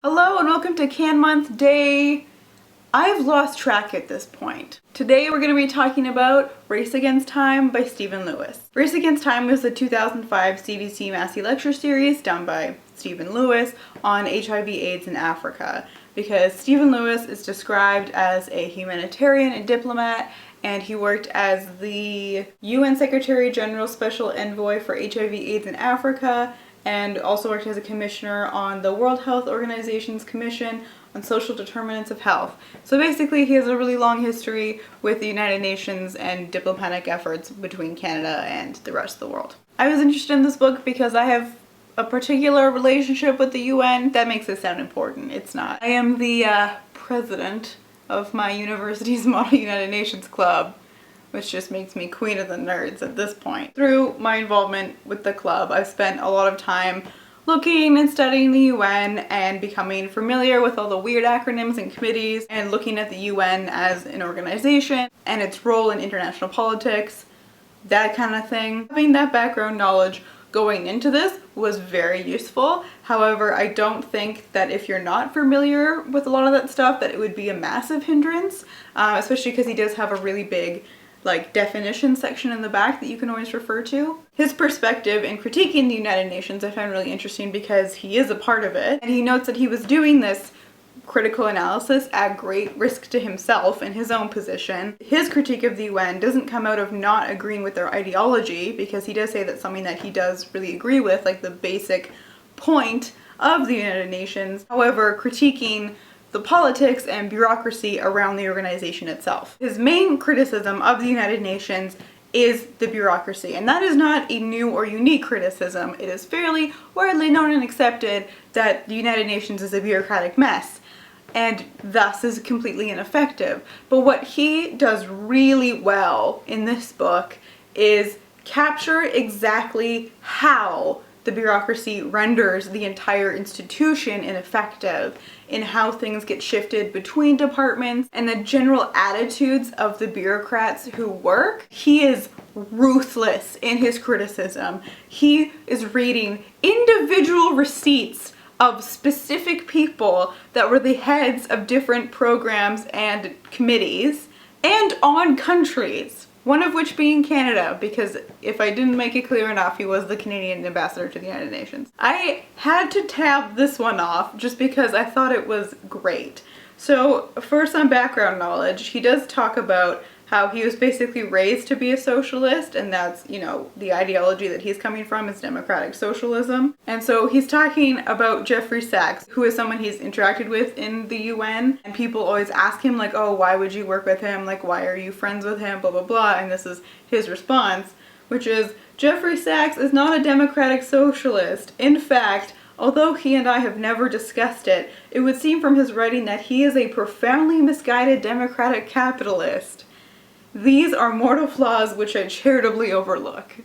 Hello and welcome to Can Month Day. I've lost track at this point. Today we're going to be talking about Race Against Time by Stephen Lewis. Race Against Time was the 2005 CDC Massey Lecture Series done by Stephen Lewis on HIV/AIDS in Africa, because Stephen Lewis is described as a humanitarian and diplomat, and he worked as the UN Secretary General Special Envoy for HIV/AIDS in Africa, and also worked as a commissioner on the World Health Organization's Commission on Social Determinants of Health. So basically he has a really long history with the United Nations and diplomatic efforts between Canada and the rest of the world. I was interested in this book because I have a particular relationship with the UN. That makes it sound important. It's not. I am the president of my university's Model United Nations Club, which just makes me queen of the nerds at this point. Through my involvement with the club, I've spent a lot of time looking and studying the UN and becoming familiar with all the weird acronyms and committees, and looking at the UN as an organization and its role in international politics, that kind of thing. Having that background knowledge going into this was very useful. However, I don't think that if you're not familiar with a lot of that stuff that it would be a massive hindrance, especially because he does have a really big definition section in the back that you can always refer to. His perspective in critiquing the United Nations I found really interesting because he is a part of it, and he notes that he was doing this critical analysis at great risk to himself in his own position. His critique of the UN doesn't come out of not agreeing with their ideology, because he does say that's something that he does really agree with, like the basic point of the United Nations. However, critiquing the politics and bureaucracy around the organization itself. His main criticism of the United Nations is the bureaucracy, and that is not a new or unique criticism. It is fairly widely known and accepted that the United Nations is a bureaucratic mess, and thus is completely ineffective. But what he does really well in this book is capture exactly how the bureaucracy renders the entire institution ineffective, in how things get shifted between departments, and the general attitudes of the bureaucrats who work. He is ruthless in his criticism. He is reading individual receipts of specific people that were the heads of different programs and committees, and on countries. One of which being Canada, because if I didn't make it clear enough, he was the Canadian ambassador to the United Nations. I had to tab this one off just because I thought it was great. So for some background knowledge, he does talk about how he was basically raised to be a socialist, and that's, you know, the ideology that he's coming from is democratic socialism. And so he's talking about Jeffrey Sachs, who is someone he's interacted with in the UN, and people always ask him like, oh, why would you work with him? Like, why are you friends with him? Blah, blah, blah. And this is his response, which is, Jeffrey Sachs is not a democratic socialist. In fact, although he and I have never discussed it, it would seem from his writing that he is a profoundly misguided democratic capitalist. These are mortal flaws which I charitably overlook.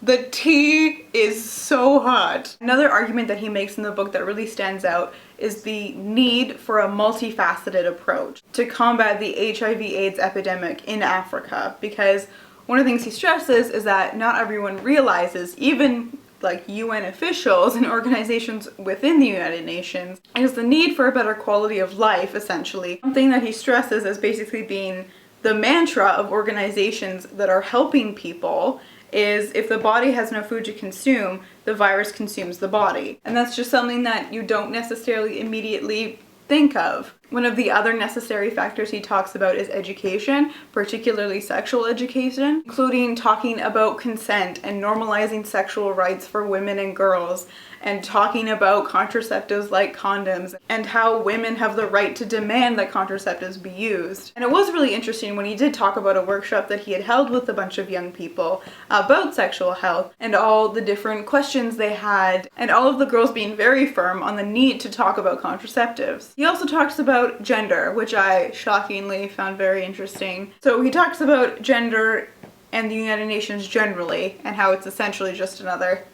The tea is so hot. Another argument that he makes in the book that really stands out is the need for a multifaceted approach to combat the HIV/AIDS epidemic in Africa, because one of the things he stresses is that not everyone realizes, even like UN officials and organizations within the United Nations, is the need for a better quality of life, essentially. Something that he stresses as basically being the mantra of organizations that are helping people is, if the body has no food to consume, the virus consumes the body. And that's just something that you don't necessarily immediately think of. One of the other necessary factors he talks about is education, particularly sexual education, including talking about consent and normalizing sexual rights for women and girls, and talking about contraceptives like condoms, and how women have the right to demand that contraceptives be used. And it was really interesting when he did talk about a workshop that he had held with a bunch of young people about sexual health, and all the different questions they had, and all of the girls being very firm on the need to talk about contraceptives. He also talks about gender, which I shockingly found very interesting. So he talks about gender and the United Nations generally, and how it's essentially just another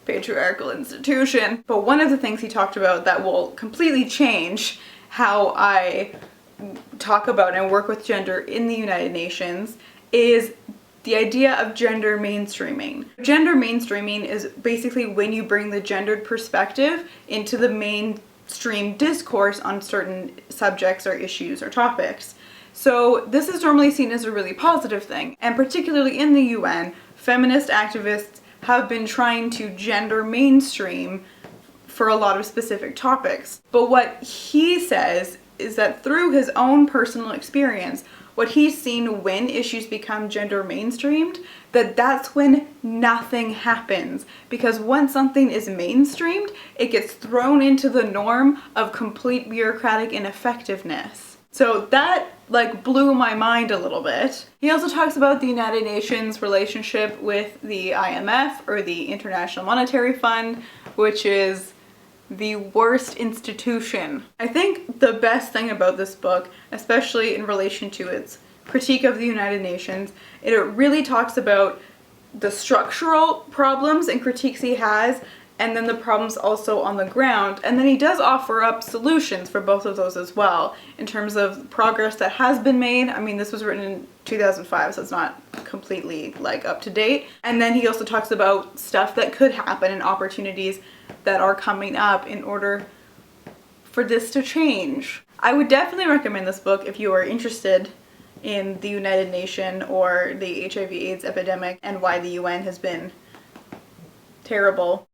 patriarchal institution. But one of the things he talked about that will completely change how I talk about and work with gender in the United Nations is the idea of gender mainstreaming. Gender mainstreaming is basically when you bring the gendered perspective into the main mainstream discourse on certain subjects or issues or topics. So this is normally seen as a really positive thing, and particularly in the UN, feminist activists have been trying to gender mainstream for a lot of specific topics. But what he says is that through his own personal experience, what he's seen when issues become gender mainstreamed, that's when nothing happens. Because once something is mainstreamed, it gets thrown into the norm of complete bureaucratic ineffectiveness. So that blew my mind a little bit. He also talks about the United Nations relationship with the IMF, or the International Monetary Fund, which is the worst institution. I think the best thing about this book, especially in relation to its critique of the United Nations, it really talks about the structural problems and critiques he has, and then the problems also on the ground. And then he does offer up solutions for both of those as well, in terms of progress that has been made. I mean, this was written in 2005, so it's not completely up to date. And then he also talks about stuff that could happen and opportunities that are coming up in order for this to change. I would definitely recommend this book if you are interested in the United Nations or the HIV/AIDS epidemic and why the UN has been terrible.